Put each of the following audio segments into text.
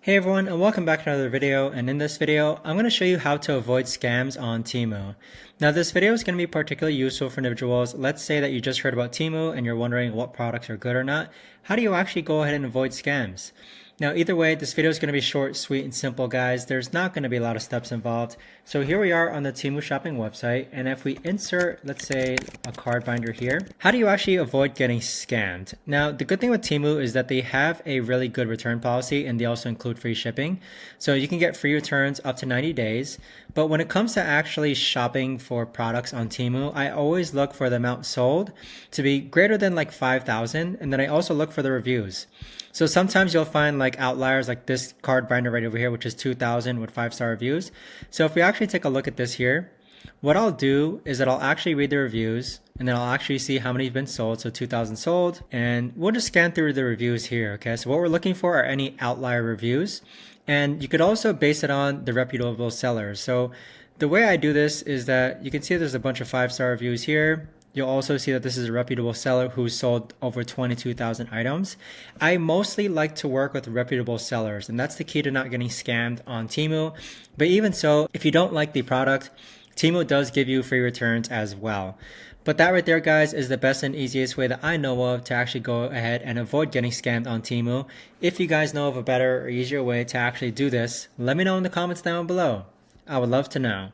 Hey everyone, and welcome back to another video. And in this video, I'm going to show you how to avoid scams on Temu. Now this video is going to be particularly useful for individuals. Let's say that you just heard about Temu and you're wondering what products are good or not. How do you actually go ahead and avoid scams? Now either way, this video is going to be short, sweet, and simple, guys. There's not going to be a lot of steps involved. So here we are on the Temu shopping website, and if we insert, let's say, a card binder here, how do you actually avoid getting scammed? Now the good thing with Temu is that they have a really good return policy, and they also include free shipping. So you can get free returns up to 90 days. But when it comes to actually shopping for products on Temu, I always look for the amount sold to be greater than like 5,000, and then I also look for the reviews. So sometimes you'll find like outliers like this card binder right over here, which is 2,000 with 5-star reviews. So if we actually take a look at this here, what I'll do is that I'll actually read the reviews, and then I'll actually see how many have been sold. So 2,000 sold, and we'll just scan through the reviews here. Okay, so what we're looking for are any outlier reviews, and you could also base it on the reputable sellers. So the way I do this is that you can see there's a bunch of 5-star reviews here. You'll also see that this is a reputable seller who sold over 22,000 items. I mostly like to work with reputable sellers, and that's the key to not getting scammed on Temu. But even so, if you don't like the product, Temu does give you free returns as well. But that right there, guys, is the best and easiest way that I know of to actually go ahead and avoid getting scammed on Temu. If you guys know of a better or easier way to actually do this, let me know in the comments down below. I would love to know.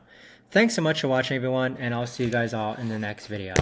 Thanks so much for watching, everyone, and I'll see you guys all in the next video.